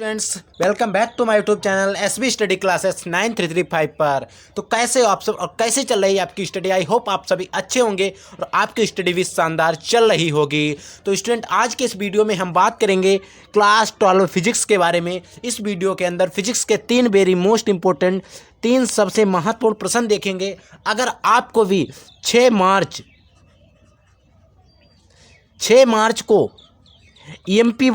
Students, welcome back to my YouTube channel SB study classes 9335 पर। तो कैसे हो आप सब और कैसे चल रही है आपकी स्टडी? आई होप आप सभी अच्छे होंगे और आपकी स्टडी भी शानदार चल रही होगी। तो स्टूडेंट, आज के इस वीडियो में हम बात करेंगे क्लास 12 फिजिक्स के बारे में। इस वीडियो के अंदर फिजिक्स के 3 वेरी मोस्ट इंपॉर्टेंट 3 सबसे महत्वपूर्ण प्रश्न देखेंगे। अगर आपको भी 6 मार्च को एमपी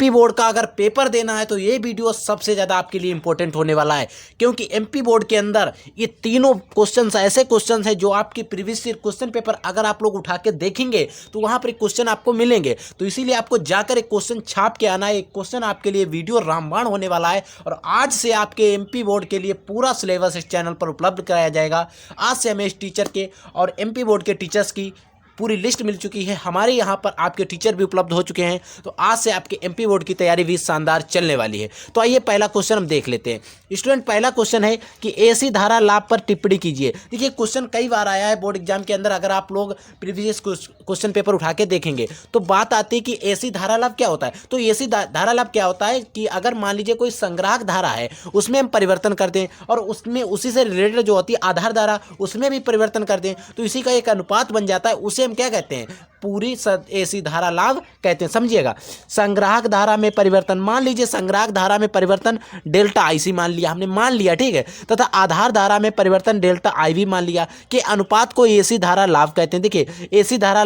बोर्ड का अगर पेपर देना है तो ये वीडियो सबसे ज़्यादा आपके लिए इंपॉर्टेंट होने वाला है, क्योंकि एमपी बोर्ड के अंदर ये तीनों क्वेश्चंस ऐसे क्वेश्चंस हैं जो आपकी प्रीवियस ईयर क्वेश्चन पेपर अगर आप लोग उठा के देखेंगे तो वहाँ पर क्वेश्चन आपको मिलेंगे। तो इसीलिए आपको जाकर एक क्वेश्चन छाप के आना है। एक क्वेश्चन आपके लिए वीडियो रामबाण होने वाला है और आज से आपके एमपी बोर्ड के लिए पूरा सिलेबस इस चैनल पर उपलब्ध कराया जाएगा। आज से हमें इस टीचर के और एमपी बोर्ड के टीचर्स की पूरी लिस्ट मिल चुकी है। हमारे यहाँ पर आपके टीचर भी उपलब्ध हो चुके हैं। तो आज से आपके एमपी बोर्ड की तैयारी भी शानदार चलने वाली है। तो आइए पहला क्वेश्चन हम देख लेते हैं। स्टूडेंट, पहला क्वेश्चन है कि एसी धारा लाभ पर टिप्पणी कीजिए। देखिए, क्वेश्चन कई बार आया है बोर्ड एग्जाम के अंदर। अगर आप लोग प्रीवियस क्वेश्चन पेपर उठा के देखेंगे तो बात आती है कि एसी धारा लाभ क्या होता है। तो एसी धारा लाभ क्या होता है कि अगर मान लीजिए कोई संग्राहक धारा है, उसमें हम परिवर्तन कर दें और उसमें उसी से रिलेटेड जो होती है आधार धारा, उसमें भी परिवर्तन कर दें तो इसी का एक अनुपात बन जाता है। उसे हम क्या कहते हैं? पूरी एसी धारा लाभ कहते हैं। समझिएगा, संग्राहक धारा में परिवर्तन, मान लीजिए संग्राहक धारा में परिवर्तन डेल्टा आईसी मान लिया हमने, मान लिया, ठीक है, तथा आधार धारा में परिवर्तन डेल्टा आईवी मान लिया कि अनुपात को एसी धारा लाभ कहते हैं। देखिए, एसी धारा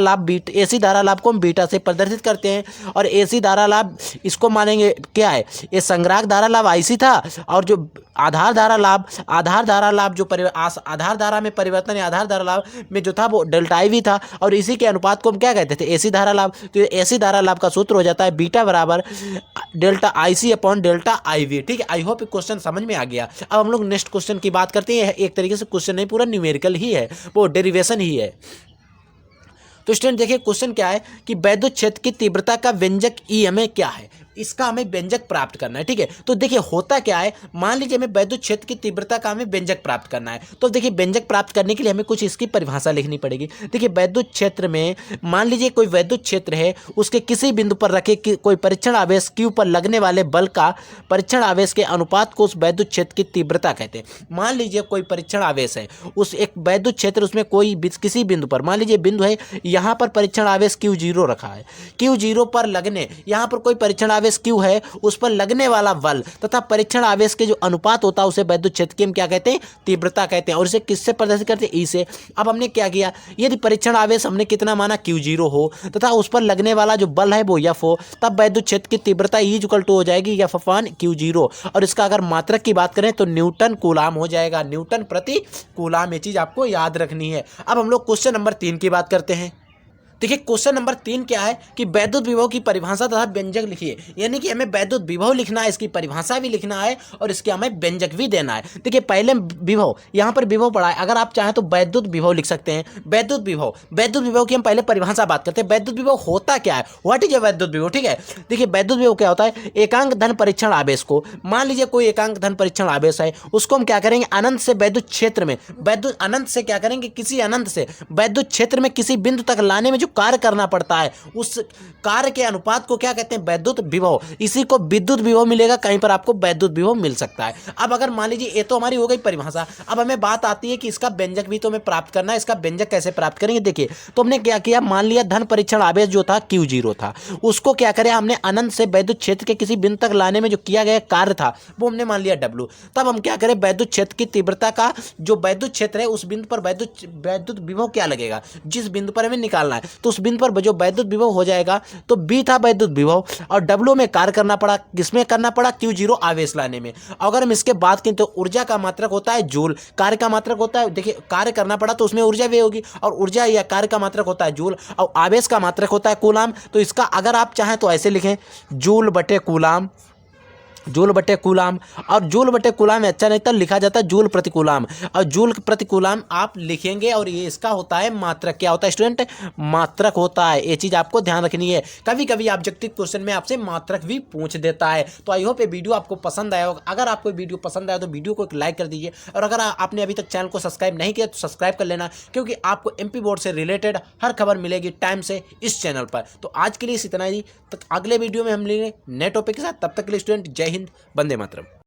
लाभ को हम बीटा से प्रदर्शित करते हैं और एसी धारा लाभ इसको मानेंगे क्या है? ये संग्राहक धारा लाभ आईसी था और जो आधार धारा लाभ जो आधार धारा में परिवर्तन या आधार धारा लाभ में जो था वो डेल्टा आईवी था और इसी के अनुपात को हम क्या कहते थे? एसी धारा लाभ। तो एसी धारा लाभ का सूत्र हो जाता है बीटा बराबर delta IC upon delta IV. ठीक है, आई होप क्वेश्चन समझ में आ गया। अब हम लोग नेक्स्ट क्वेश्चन की बात करते हैं। एक तरीके से क्वेश्चन नहीं, पूरा न्यूमेरिकल ही है, वो डेरिवेशन ही है। तो स्टूडेंट देखिए, क्वेश्चन क्या है कि वैद्युत क्षेत्र की तीव्रता का व्यंजक ई हमें क्या है, इसका हमें व्यंजक प्राप्त करना है। ठीक है, तो देखिए होता क्या है, मान लीजिए हमें वैद्युत क्षेत्र की तीव्रता का हमें व्यंजक प्राप्त करना है। तो देखिए, व्यंजक प्राप्त करने के लिए हमें कुछ इसकी परिभाषा लिखनी पड़ेगी। देखिए, वैद्युत क्षेत्र में मान लीजिए कोई वैद्युत क्षेत्र है, उसके किसी बिंदु पर रखे कोई परीक्षण आवेश क्यू पर लगने वाले बल का परीक्षण आवेश के अनुपात को उस वैद्युत क्षेत्र की तीव्रता कहते हैं। मान लीजिए कोई परीक्षण आवेश है, उस एक वैद्युत क्षेत्र, उसमें कोई किसी बिंदु पर, मान लीजिए बिंदु है यहाँ पर परीक्षण आवेश Q0 रखा है, Q0 पर लगने, यहाँ पर कोई परीक्षण आवेश Q है, उस पर लगने वाला बल तथा परीक्षण आवेश के जो अनुपात होता है उसे वैद्युत क्षेत्र की हम क्या कहते हैं? तीव्रता कहते हैं। और इसे किससे प्रदर्शित करते हैं? ई से। अब हमने क्या किया, यदि परीक्षण आवेश हमने कितना माना? Q0 हो तथा उस पर लगने वाला जो बल है वो F हो, तब वैद्युत क्षेत्र की तीव्रता E इक्वल टू हो जाएगी F अपॉन Q0। और इसका अगर मात्रक की बात करें तो न्यूटन कूलाम हो जाएगा, न्यूटन प्रति कूलाम। ये चीज आपको याद रखनी है। अब हम लोग क्वेश्चन नंबर 3 की बात करते हैं। देखिए, क्वेश्चन नंबर 3 क्या है कि वैद्युत विभव की परिभाषा तथा व्यंजक लिखिए। यानी कि हमें वैद्युत विभव लिखना है, इसकी परिभाषा भी लिखना है और इसके हमें व्यंजक भी देना है। देखिए, पहले विभव, यहाँ पर विभव पढ़ा है, अगर आप चाहें तो वैद्युत विभव लिख सकते हैं। वैद्युत विभव की हम पहले परिभाषा बात करते हैं। वैद्युत विभव होता क्या है, व्हाट इज ए वैद्युत विभव? ठीक है, देखिए वैद्युत विभव क्या होता है? एकांक धन परीक्षण आवेश को, मान लीजिए कोई एकांक धन परीक्षण आवेश है, उसको हम क्या करेंगे? अनंत से वैद्युत क्षेत्र में, अनंत से क्या करेंगे? किसी अनंत से वैद्युत क्षेत्र में किसी बिंदु तक लाने में जो कार्य करना पड़ता है, उस कार्य के अनुपात को क्या कहते हैं? वैद्युत विभव। इसी को विद्युत विभव मिलेगा, कहीं पर आपको वैद्युत विभव मिल सकता है। अब अगर मान लीजिए ये तो हमारी हो गई परिभाषा, अब हमें बात आती है कि इसका व्यंजक भी तो हमें प्राप्त करना है। इसका व्यंजक कैसे प्राप्त करेंगे? देखिए, तो हमने क्या किया, मान लिया धन परीक्षण आवेश जो था Q0 था, उसको क्या करें हमने? अनंत से वैद्युत क्षेत्र के किसी बिंदु तक लाने में जो किया गया कार्य था वो हमने मान लिया W। तब हम क्या करें? वैद्युत क्षेत्र की तीव्रता का जो वैद्युत क्षेत्र है उस बिंदु पर वैद्युत विभव क्या लगेगा, जिस बिंदु पर हमें निकालना है, तो उस बिंदु पर जो वैद्युत विभव हो जाएगा तो B था वैद्युत विभव और W में कार्य करना पड़ा। किसमें करना पड़ा? Q0 आवेश लाने में। अगर हम इसके बात करें तो ऊर्जा का मात्रक होता है जूल, कार्य का मात्रक होता है, देखिए कार्य करना पड़ा तो उसमें ऊर्जा भी होगी और ऊर्जा या कार्य का मात्रक होता है जूल और आवेश का मात्रक होता है कूलाम। तो इसका अगर आप चाहें तो ऐसे लिखें, जूल बटे कूलाम जूल बटे कूलाम, और जूल बटे कूलाम अच्छा नहीं तो लिखा जाता है जूल प्रति कूलाम, और जूल प्रति कूलाम आप लिखेंगे और ये इसका होता है मात्रक। क्या होता है स्टूडेंट? मात्रक होता है। ये चीज़ आपको ध्यान रखनी है। कभी कभी ऑब्जेक्टिव क्वेश्चन में आपसे मात्रक भी पूछ देता है। तो आई होप ये वीडियो आपको पसंद आया होगा। अगर आपको वीडियो पसंद आया तो वीडियो को एक लाइक कर दीजिए, और अगर आपने अभी तक चैनल को सब्सक्राइब नहीं किया तो सब्सक्राइब कर लेना, क्योंकि आपको एमपी बोर्ड से रिलेटेड हर खबर मिलेगी टाइम से इस चैनल पर। तो आज के लिए इतना ही, तो अगले वीडियो में हम मिलेंगे नए टॉपिक के साथ। तब तक के लिए स्टूडेंट जय हिंद, वंदे मातरम।